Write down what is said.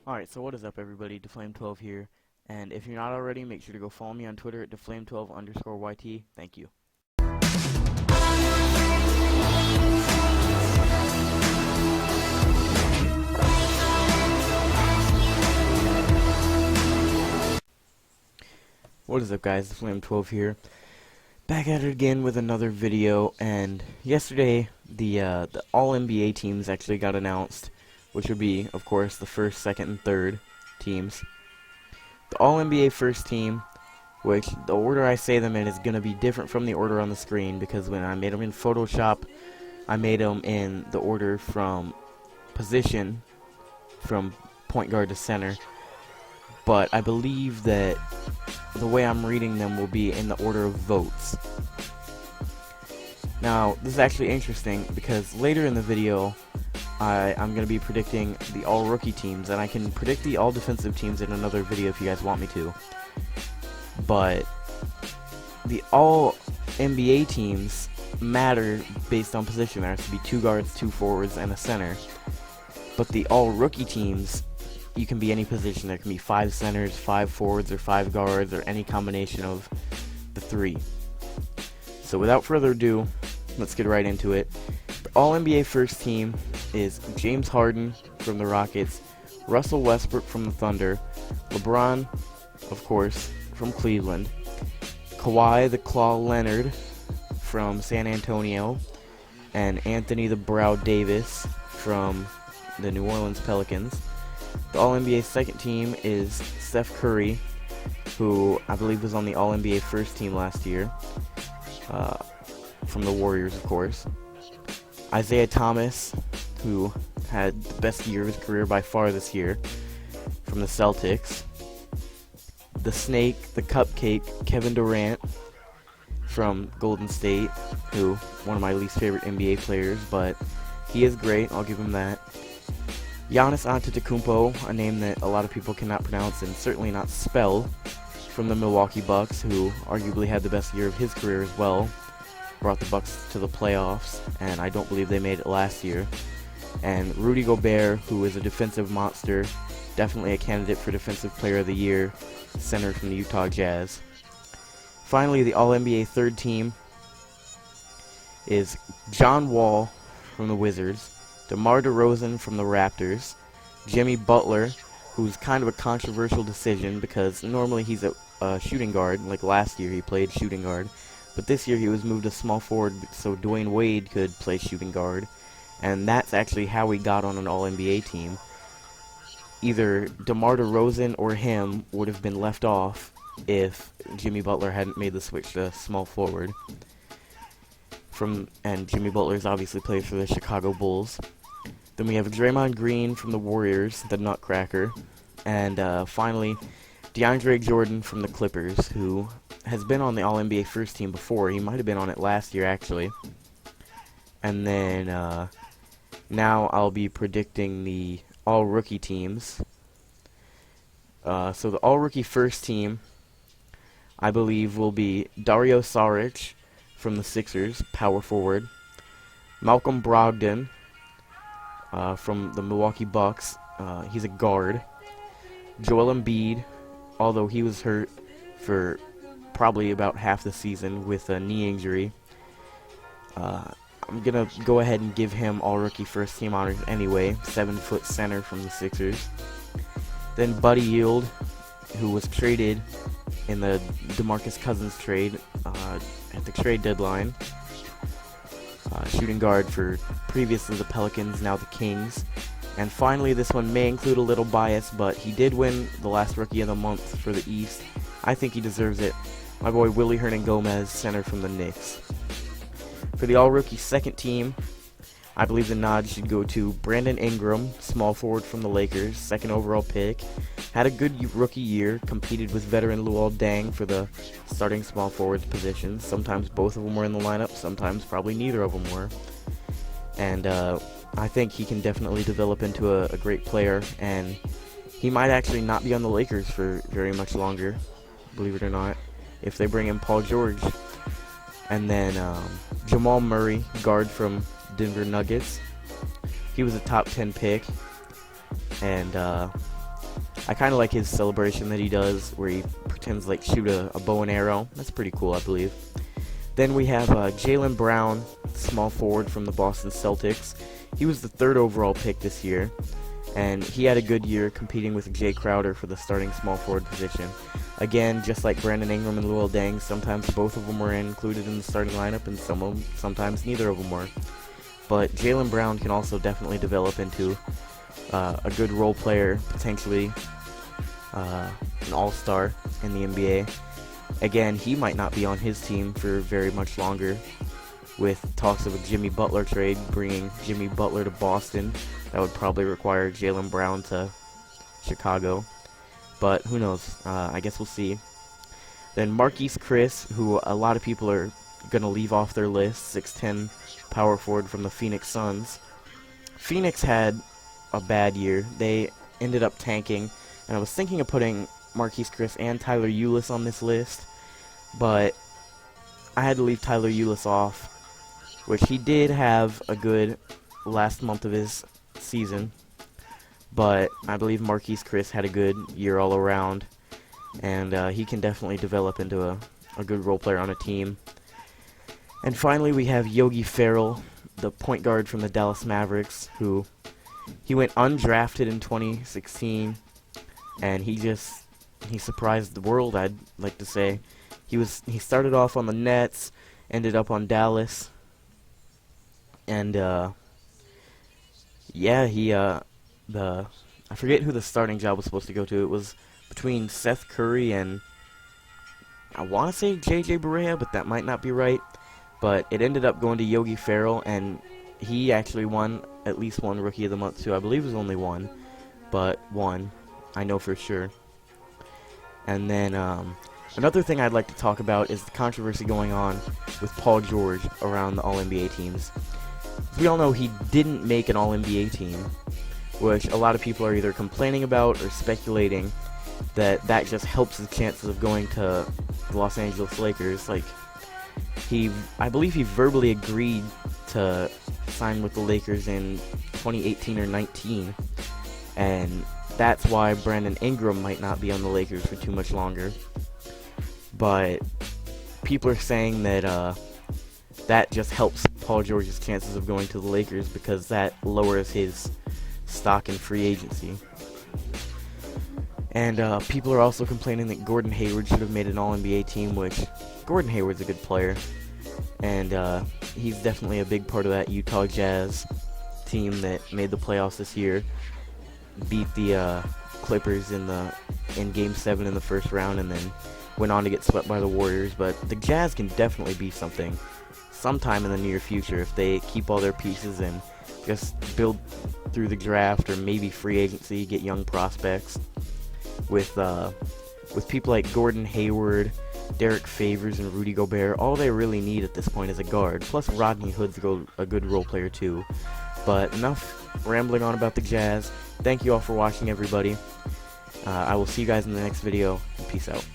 Alright, so what is up everybody, Deflame12 here, and if you're not already, make sure to go follow me on Twitter at Deflame12_YT. Thank you. What is up guys, Deflame12 here, back at it again with another video, and yesterday the All-NBA teams actually got announced, which would be, of course, the first, second, and third teams. The All-NBA first team, which the order I say them in is going to be different from the order on the screen, because when I made them in Photoshop, I made them in the order from position, from point guard to center, but I believe that the way I'm reading them will be in the order of votes. Now, this is actually interesting, because later in the video, I'm going to be predicting the all-rookie teams, and I can predict the all-defensive teams in another video if you guys want me to. But the all-NBA teams matter based on position. There has to be 2 guards, 2 forwards, and a center. But the all-rookie teams, you can be any position. There can be 5 centers, 5 forwards, or 5 guards, or any combination of the 3. So without further ado, let's get right into it. The All-NBA first team is James Harden from the Rockets, Russell Westbrook from the Thunder, LeBron, of course, from Cleveland, Kawhi the Claw Leonard from San Antonio, and Anthony the Brow Davis from the New Orleans Pelicans. The All-NBA second team is Steph Curry, who I believe was on the All-NBA first team last year, from the Warriors, of course. Isaiah Thomas, who had the best year of his career by far this year, from the Celtics. The Snake, the Cupcake, Kevin Durant, from Golden State, who, one of my least favorite NBA players, but he is great, I'll give him that. Giannis Antetokounmpo, a name that a lot of people cannot pronounce and certainly not spell, from the Milwaukee Bucks, who arguably had the best year of his career as well. Brought the Bucks to the playoffs, and I don't believe they made it last year. And Rudy Gobert, who is a defensive monster, definitely a candidate for Defensive Player of the Year, center from the Utah Jazz. Finally, the All-NBA third team is John Wall from the Wizards, DeMar DeRozan from the Raptors, Jimmy Butler, who's kind of a controversial decision because normally he's a shooting guard, like last year he played shooting guard. But this year he was moved to small forward so Dwayne Wade could play shooting guard. And that's actually how he got on an All-NBA team. Either DeMar DeRozan or him would have been left off if Jimmy Butler hadn't made the switch to small forward. And Jimmy Butler's obviously played for the Chicago Bulls. Then we have Draymond Green from the Warriors, the Nutcracker. And finally, DeAndre Jordan from the Clippers, who has been on the All-NBA first team before. He might have been on it last year, actually. And then, now I'll be predicting the All-Rookie teams. So the All-Rookie first team, I believe, will be Dario Saric from the Sixers, power forward. Malcolm Brogdon from the Milwaukee Bucks. He's a guard. Joel Embiid, although he was hurt for probably about half the season with a knee injury. I'm going to go ahead and give him all-rookie first-team honors anyway. 7-foot center from the Sixers. Then Buddy Hield, who was traded in the DeMarcus Cousins trade at the trade deadline. Shooting guard for previously the Pelicans, now the Kings. And finally, this one may include a little bias, but he did win the last Rookie of the Month for the East. I think he deserves it. My boy Willie Hernangomez, center from the Knicks. For the all-rookie second team, I believe the nod should go to Brandon Ingram, small forward from the Lakers, second overall pick. Had a good rookie year, competed with veteran Luol Deng for the starting small forward position. Sometimes both of them were in the lineup, sometimes probably neither of them were. And I think he can definitely develop into a great player, and he might actually not be on the Lakers for very much longer, believe it or not, if they bring in Paul George. And then Jamal Murray, guard from Denver Nuggets. He was a top 10 pick, and I kind of like his celebration that he does, where he pretends like shoot a bow and arrow. That's pretty cool, I believe. Then we have Jaylen Brown, small forward from the Boston Celtics. He was the 3rd overall pick this year, and he had a good year competing with Jay Crowder for the starting small forward position. Again, just like Brandon Ingram and Luol Deng, sometimes both of them were included in the starting lineup, and sometimes neither of them were. But Jaylen Brown can also definitely develop into a good role player, potentially an all-star in the NBA. Again, he might not be on his team for very much longer, with talks of a Jimmy Butler trade bringing Jimmy Butler to Boston. That would probably require Jaylen Brown to Chicago, but who knows? I guess we'll see. Then Marquese Chriss, who a lot of people are going to leave off their list, 6'10", power forward from the Phoenix Suns. Phoenix had a bad year. They ended up tanking, and I was thinking of putting Marquese Chriss and Tyler Ulis on this list, but I had to leave Tyler Ulis off, which he did have a good last month of his season, but I believe Marquese Chriss had a good year all around, and he can definitely develop into a good role player on a team. And finally, we have Yogi Ferrell, the point guard from the Dallas Mavericks, who he went undrafted in 2016, and he surprised the world, I'd like to say. He started off on the Nets, ended up on Dallas, and yeah, I forget who the starting job was supposed to go to. It was between Seth Curry and I want to say JJ Barea, but that might not be right. But it ended up going to Yogi Ferrell, and he actually won at least one Rookie of the Month too. I believe it was only one, but one, I know for sure. And then another thing I'd like to talk about is the controversy going on with Paul George around the All-NBA teams. As we all know, he didn't make an All-NBA team, which a lot of people are either complaining about or speculating that just helps his chances of going to the Los Angeles Lakers. Like, I believe he verbally agreed to sign with the Lakers in 2018 or 19, and that's why Brandon Ingram might not be on the Lakers for too much longer. But people are saying that that just helps Paul George's chances of going to the Lakers because that lowers his stock in free agency. And people are also complaining that Gordon Hayward should have made an All-NBA team, which Gordon Hayward's a good player, and he's definitely a big part of that Utah Jazz team that made the playoffs this year, beat the Clippers in Game 7 in the first round, and then went on to get swept by the Warriors. But the Jazz can definitely be something sometime in the near future if they keep all their pieces and just build through the draft or maybe free agency, get young prospects. With people like Gordon Hayward, Derek Favors, and Rudy Gobert, all they really need at this point is a guard. Plus Rodney Hood's a good role player too. But enough rambling on about the Jazz. Thank you all for watching, everybody. I will see you guys in the next video. Peace out.